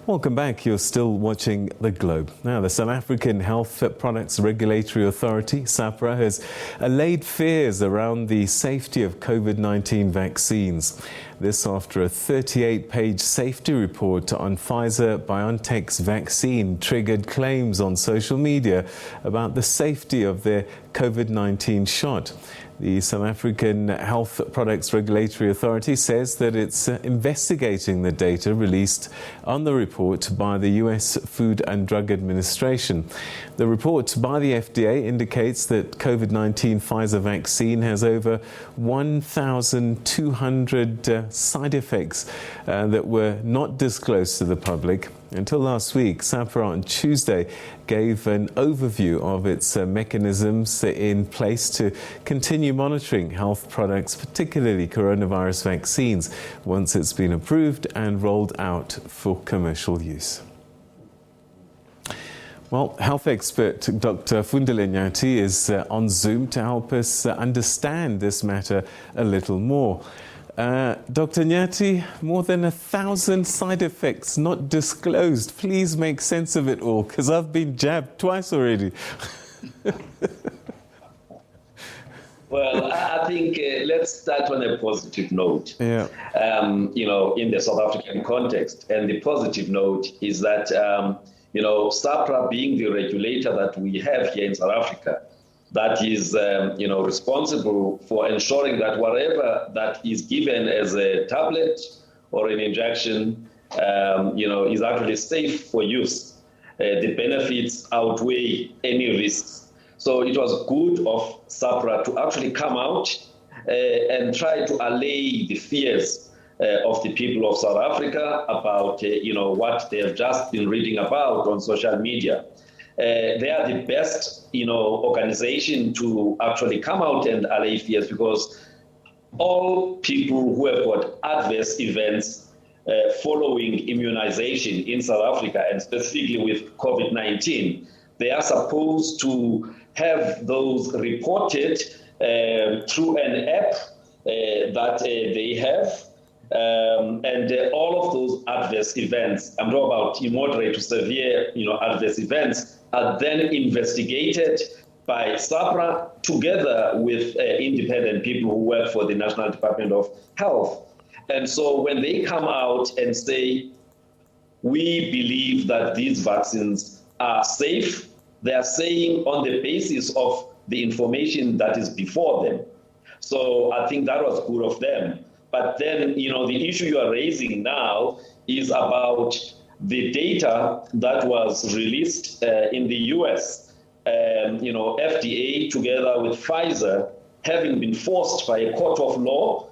Welcome back. You're still watching The Globe. Now, the South African Health Products Regulatory Authority, SAHPRA, has allayed fears around the safety of COVID-19 vaccines. This after a 38-page safety report on Pfizer-BioNTech's vaccine triggered claims on social media about the safety of their COVID-19 shot. The South African Health Products Regulatory Authority says that it's investigating the data released on the report by the US Food and Drug Administration. The report by the FDA indicates that COVID-19 Pfizer vaccine has over 1,200 side effects that were not disclosed to the public. Until last week, SAHPRA on Tuesday gave an overview of its mechanisms in place to continue monitoring health products, particularly coronavirus vaccines, once it's been approved and rolled out for commercial use. Well, health expert Dr. Fundile Nyati is on Zoom to help us understand this matter a little more. Dr. Nyati, more than 1,000 side effects not disclosed. Please make sense of it all, because I've been jabbed twice already. Well, I think let's start on a positive note. Yeah. In the South African context, and the positive note is that SAHPRA being the regulator that we have here in South Africa, that is, responsible for ensuring that whatever that is given as a tablet or an injection, is actually safe for use. The benefits outweigh any risks. So it was good of SAHPRA to actually come out and try to allay the fears of the people of South Africa about, what they have just been reading about on social media. They are the best, organization to actually come out and allay fears, because all people who have got adverse events following immunization in South Africa, and specifically with COVID-19, they are supposed to have those reported through an app that they have. And all of those adverse events, I'm talking about moderate to severe, adverse events, are then investigated by SAHPRA together with independent people who work for the National Department of Health. And so when they come out and say, we believe that these vaccines are safe, they are saying on the basis of the information that is before them. So I think that was good of them. But then, the issue you are raising now is about the data that was released in the US. FDA together with Pfizer, having been forced by a court of law,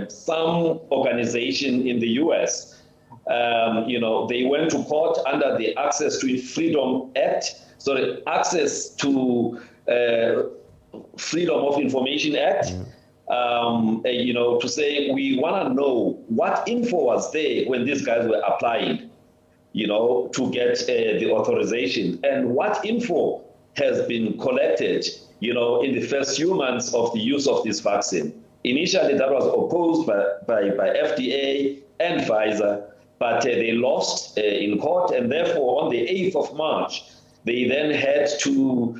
some organization in the US, they went to court under the Access to Freedom Act, Access to Freedom of Information Act. Yeah. To say we want to know what info was there when these guys were applying, to get the authorization, and what info has been collected, in the first few months of the use of this vaccine. Initially, that was opposed by FDA and Pfizer, but they lost in court, and therefore on the 8th of March, they then had to,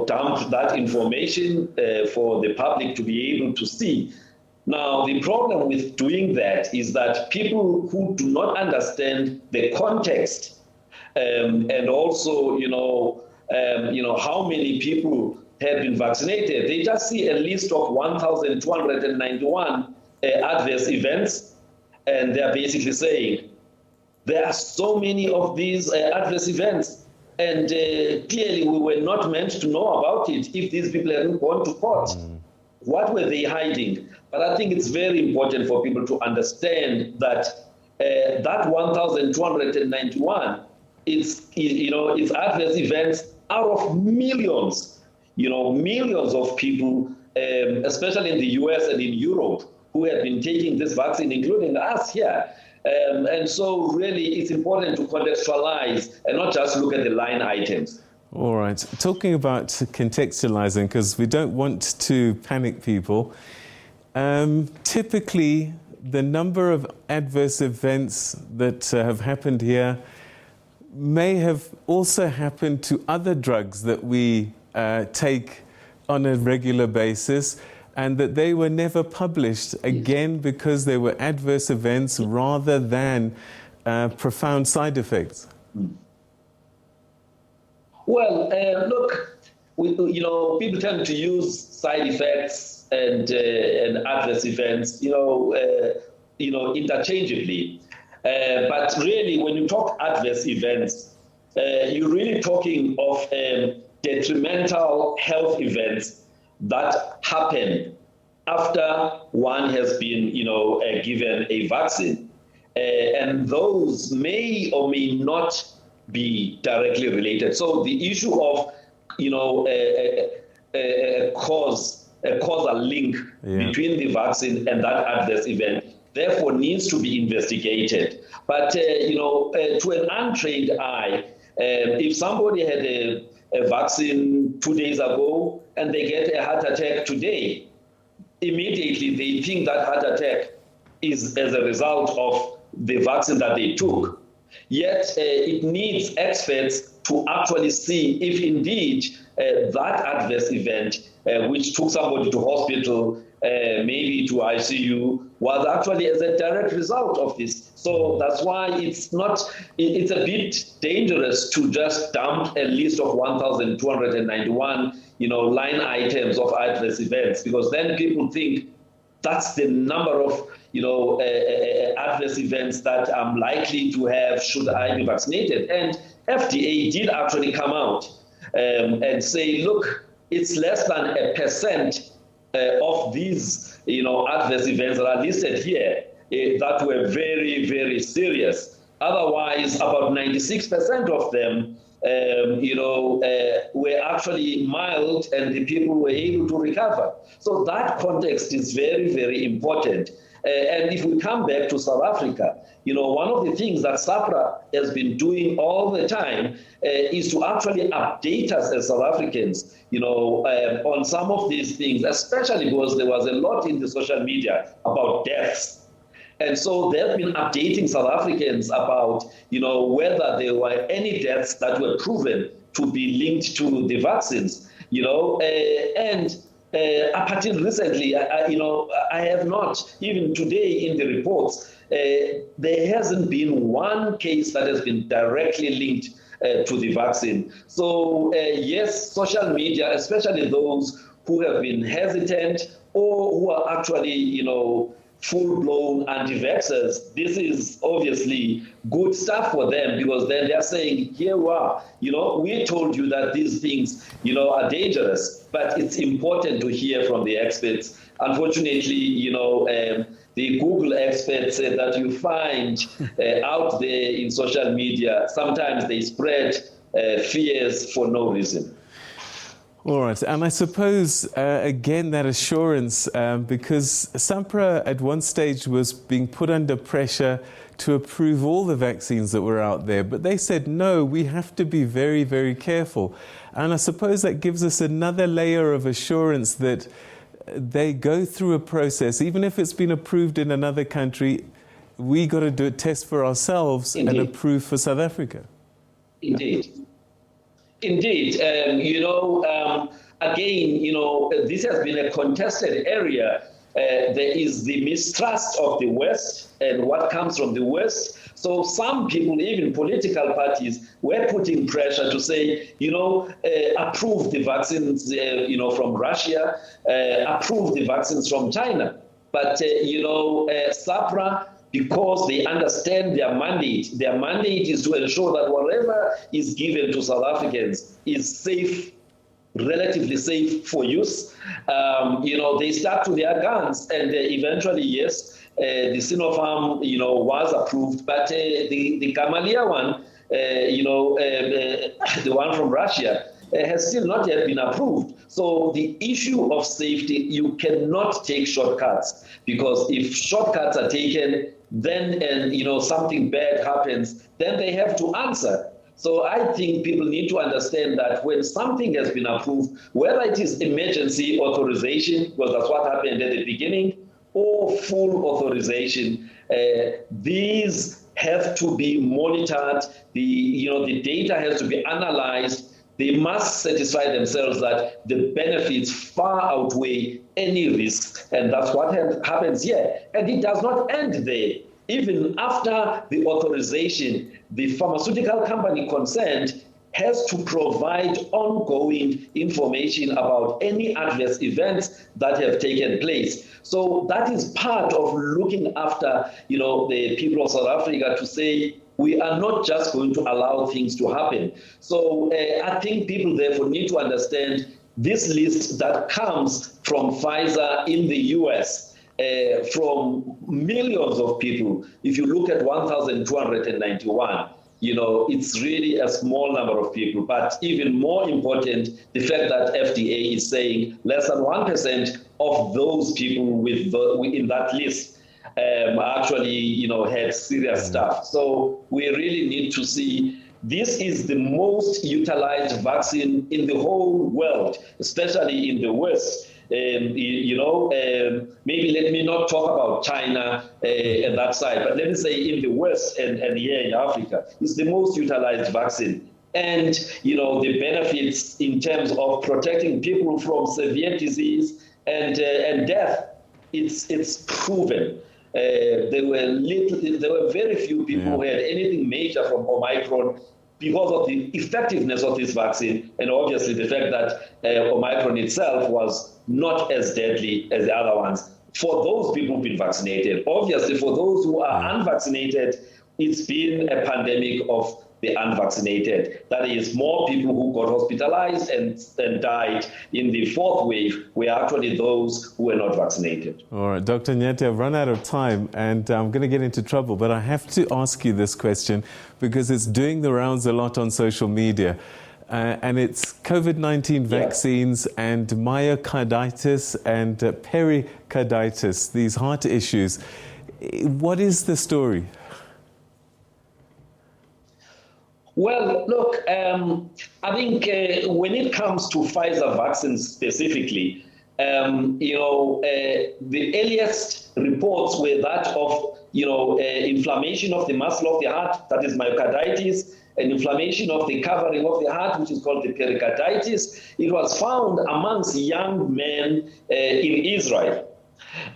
dump that information for the public to be able to see. Now, the problem with doing that is that people who do not understand the context and also, how many people have been vaccinated, they just see a list of 1,291 adverse events, and they're basically saying there are so many of these adverse events. And clearly, we were not meant to know about it if these people hadn't gone to court. What were they hiding? But I think it's very important for people to understand that that 1,291, it's adverse events out of millions, millions of people, especially in the US and in Europe, who have been taking this vaccine, including us here. And so really it's important to contextualize and not just look at the line items. All right. Talking about contextualizing, because we don't want to panic people, typically the number of adverse events that have happened here may have also happened to other drugs that we take on a regular basis, and that they were never published, again, because they were adverse events rather than profound side effects? Well, look, people tend to use side effects and adverse events, interchangeably. But really, when you talk adverse events, you're really talking of detrimental health events that happen after one has been, given a vaccine. And those may or may not be directly related. So the issue of, a causal link between the vaccine and that adverse event, therefore needs to be investigated. But, to an untrained eye, if somebody had a vaccine 2 days ago and they get a heart attack today, immediately they think that heart attack is as a result of the vaccine that they took. Yet it needs experts to actually see if indeed that adverse event, which took somebody to hospital, maybe to ICU, was actually as a direct result of this. So that's why it's a bit dangerous to just dump a list of 1,291, line items of adverse events, because then people think that's the number of, adverse events that I'm likely to have should I be vaccinated. And FDA did actually come out and say, look, it's less than 1% of these, adverse events that are listed here that were very, very serious. Otherwise, about 96% of them, were actually mild, and the people were able to recover. So that context is very, very important. And if we come back to South Africa, one of the things that SAPRA has been doing all the time is to actually update us as South Africans, on some of these things, especially because there was a lot in the social media about deaths. And so they've been updating South Africans about, whether there were any deaths that were proven to be linked to the vaccines, and up until recently, I have not, even today in the reports, there hasn't been one case that has been directly linked to the vaccine. So yes, social media, especially those who have been hesitant or who are actually, full-blown anti-vaxxers, this is obviously good stuff for them, because then they're saying, here we are, we told you that these things, are dangerous, but it's important to hear from the experts. Unfortunately, the Google experts that you find out there in social media, sometimes they spread fears for no reason. All right, and I suppose, again, that assurance, because SAPRA at one stage was being put under pressure to approve all the vaccines that were out there, but they said, no, we have to be very, very careful. And I suppose that gives us another layer of assurance that they go through a process, even if it's been approved in another country, we got to do a test for ourselves. Indeed. And approve for South Africa. Indeed. Indeed. Again, this has been a contested area. There is the mistrust of the West and what comes from the West. So some people, even political parties, were putting pressure to say, approve the vaccines, from Russia, approve the vaccines from China. But, SAPRA, because they understand their mandate is to ensure that whatever is given to South Africans is safe, relatively safe for use. They stuck to their guns, and eventually, yes, the Sinopharm, was approved, but the Gamaleya one, the one from Russia, has still not yet been approved. So the issue of safety, you cannot take shortcuts, because if shortcuts are taken, then something bad happens, then they have to answer. So I think people need to understand that when something has been approved, whether it is emergency authorization, because that's what happened at the beginning, or full authorization, these have to be monitored. The data has to be analyzed. They must satisfy themselves that the benefits far outweigh any risks, and that's what happens here. And it does not end there. Even after the authorization, the pharmaceutical company concerned has to provide ongoing information about any adverse events that have taken place. So that is part of looking after, the people of South Africa, to say we are not just going to allow things to happen. So I think people therefore need to understand this list that comes from Pfizer in the US, from millions of people. If you look at 1,291, it's really a small number of people. But even more important, the fact that FDA is saying less than 1% of those people in that list actually, had serious stuff. So we really need to see this is the most utilized vaccine in the whole world, especially in the West. Maybe let me not talk about China and that side, but let me say in the West and here in Africa, it's the most utilized vaccine. And, the benefits in terms of protecting people from severe disease and death, it's proven. There were very few people who had anything major from Omicron because of the effectiveness of this vaccine, and obviously the fact that Omicron itself was not as deadly as the other ones for those people who've been vaccinated. Obviously, for those who are unvaccinated, it's been a pandemic of the unvaccinated. That is, more people who got hospitalized and died in the fourth wave were actually those who were not vaccinated. All right, Dr. Nyati, I've run out of time and I'm going to get into trouble, but I have to ask you this question because it's doing the rounds a lot on social media. And it's COVID-19 vaccines and myocarditis and pericarditis, these heart issues. What is the story? Well, look, I think when it comes to Pfizer vaccines specifically, the earliest reports were that of, inflammation of the muscle of the heart, that is myocarditis, and inflammation of the covering of the heart, which is called the pericarditis. It was found amongst young men in Israel.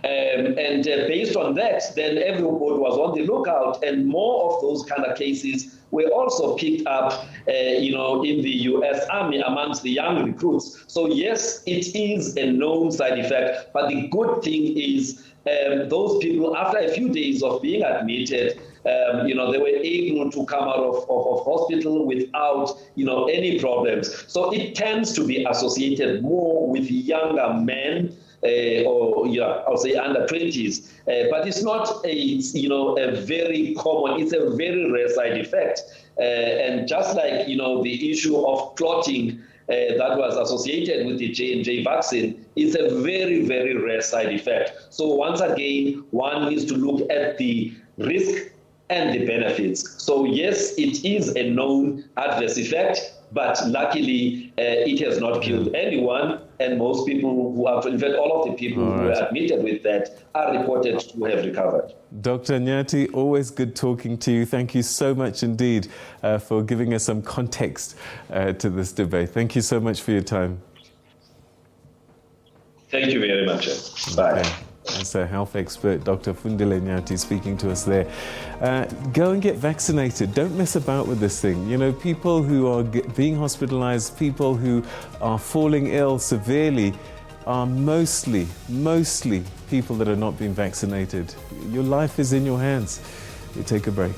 And based on that, then everybody was on the lookout, and more of those kind of cases were also picked up, in the U.S. Army amongst the young recruits. So yes, it is a known side effect, but the good thing is those people, after a few days of being admitted, they were able to come out of hospital without, any problems. So it tends to be associated more with younger men, I'll say under 20s, but it's not a very common, it's a very rare side effect. And just like, the issue of clotting that was associated with the J&J vaccine, it's a very, very rare side effect. So once again, one needs to look at the risk and the benefits. So yes, it is a known adverse effect, but luckily it has not killed anyone, and most people who have, in fact, all of the people who were admitted with that are reported to have recovered. Dr. Nyati, always good talking to you. Thank you so much indeed for giving us some context to this debate. Thank you so much for your time. Thank you very much. Bye. Okay. That's a health expert, Dr. Fundile Nyati, speaking to us there. Go and get vaccinated. Don't mess about with this thing. People who are being hospitalized, people who are falling ill severely are mostly people that are not being vaccinated. Your life is in your hands. We take a break.